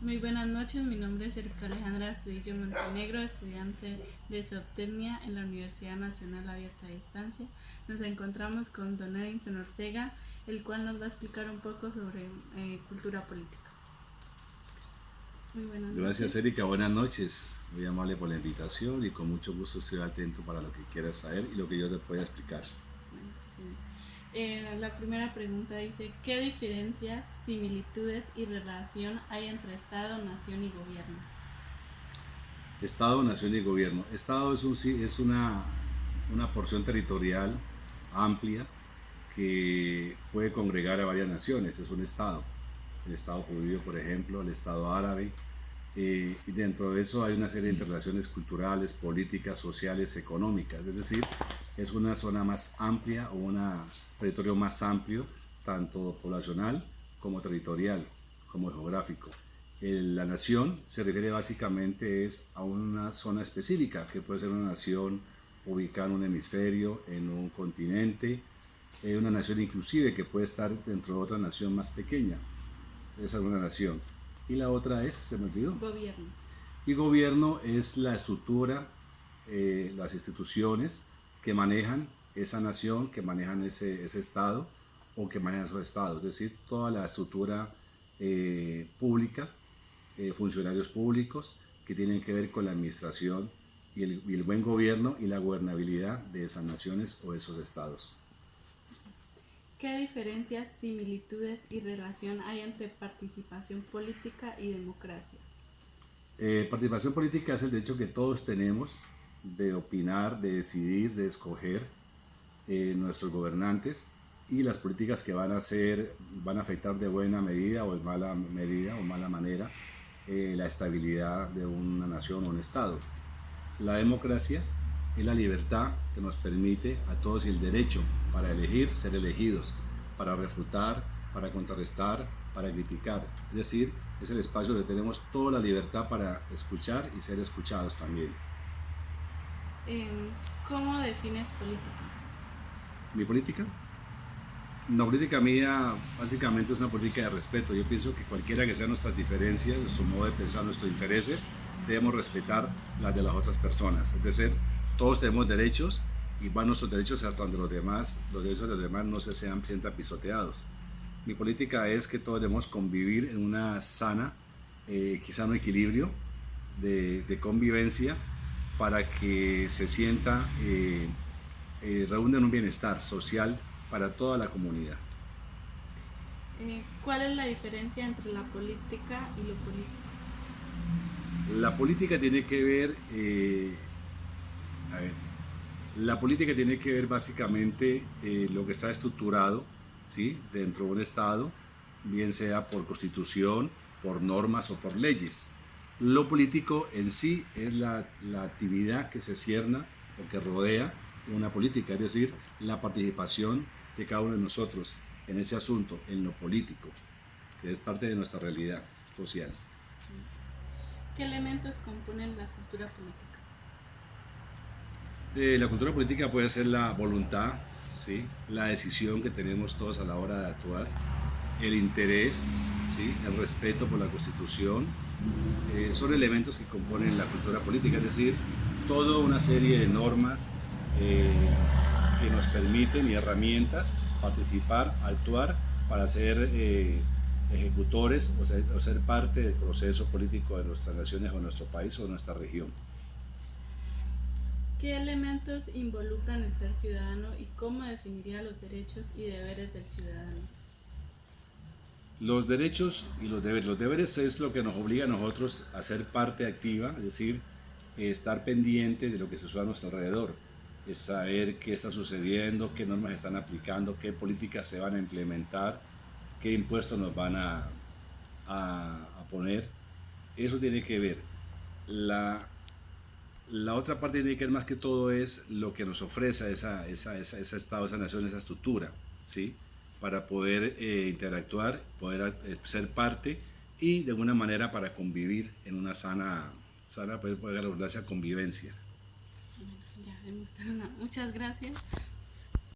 Muy buenas noches, mi nombre es Erika Alejandra Astudillo Montenegro, estudiante de Zootecnia en la Universidad Nacional Abierta a Distancia. Nos encontramos con don Edinson Ortega, el cual nos va a explicar un poco sobre cultura política. Muy buenas Gracias, noches. Erika. Buenas noches. Muy amable por la invitación y con mucho gusto estoy atento para lo que quieras saber y lo que yo te pueda explicar. Bueno, sí, señor. La primera pregunta dice, ¿qué diferencias, similitudes y relación hay entre Estado, nación y gobierno? Estado, nación y gobierno. Estado es una porción territorial amplia que puede congregar a varias naciones. Es un Estado. El Estado judío, por ejemplo, el Estado árabe. Y dentro de eso hay una serie de interrelaciones culturales, políticas, sociales, económicas. Es decir, es una zona más amplia o un territorio más amplio, tanto poblacional como territorial, como geográfico. La nación se refiere básicamente a una zona específica, que puede ser una nación ubicada en un hemisferio, en un continente, una nación inclusive que puede estar dentro de otra nación más pequeña. Esa es una nación. Y la otra es, se me olvidó. Gobierno. Y gobierno es la estructura, las instituciones que manejan esa nación, que manejan ese estado o que manejan esos estados. Es decir, toda la estructura pública, funcionarios públicos que tienen que ver con la administración y el buen gobierno y la gobernabilidad de esas naciones o esos estados. ¿Qué diferencias, similitudes y relación hay entre participación política y democracia? Participación política es el derecho que todos tenemos de opinar, de decidir, de escoger nuestros gobernantes y las políticas que van a afectar de buena medida o de mala medida o mala manera la estabilidad de una nación o un estado. La democracia es la libertad que nos permite a todos el derecho para elegir, ser elegidos, para refutar, para contrarrestar, para criticar. Es decir, es el espacio donde tenemos toda la libertad para escuchar y ser escuchados también. ¿Cómo defines política? ¿Mi política? La política mía básicamente es una política de respeto. Yo pienso que cualquiera que sean nuestras diferencias, nuestro modo de pensar, nuestros intereses, debemos respetar las de las otras personas. Es decir, todos tenemos derechos y van nuestros derechos hasta donde los derechos de los demás no se sientan pisoteados. Mi política es que todos debemos convivir en una sana, quizá un equilibrio de convivencia para que se sienta, reúne en un bienestar social para toda la comunidad. ¿Cuál es la diferencia entre la política y lo político? La política tiene que ver, la política tiene que ver básicamente lo que está estructurado, ¿sí?, dentro de un Estado, bien sea por constitución, por normas o por leyes. Lo político en sí es la actividad que se cierna o que rodea una política, es decir, la participación de cada uno de nosotros en ese asunto, en lo político, que es parte de nuestra realidad social. ¿Qué elementos componen la cultura política? La cultura política puede ser la voluntad, ¿sí?, la decisión que tenemos todos a la hora de actuar, el interés, ¿sí?, el respeto por la Constitución, son elementos que componen la cultura política, es decir, toda una serie de normas que nos permiten y herramientas participar, actuar para ser ejecutores o ser parte del proceso político de nuestras naciones o nuestro país o nuestra región. ¿Qué elementos involucran el ser ciudadano y cómo definiría los derechos y deberes del ciudadano? Los derechos y los deberes. Los deberes es lo que nos obliga a nosotros a ser parte activa, es decir, estar pendiente de lo que sucede a nuestro alrededor, es saber qué está sucediendo, qué normas están aplicando, qué políticas se van a implementar, qué impuestos nos van a poner. Eso tiene que ver. La otra parte tiene que ver más que todo es lo que nos ofrece ese Estado, esa nación, esa estructura, ¿sí?, para poder interactuar, poder ser parte y de alguna manera para convivir en una sana poder la redundancia, convivencia. Ya demostraron. Muchas gracias.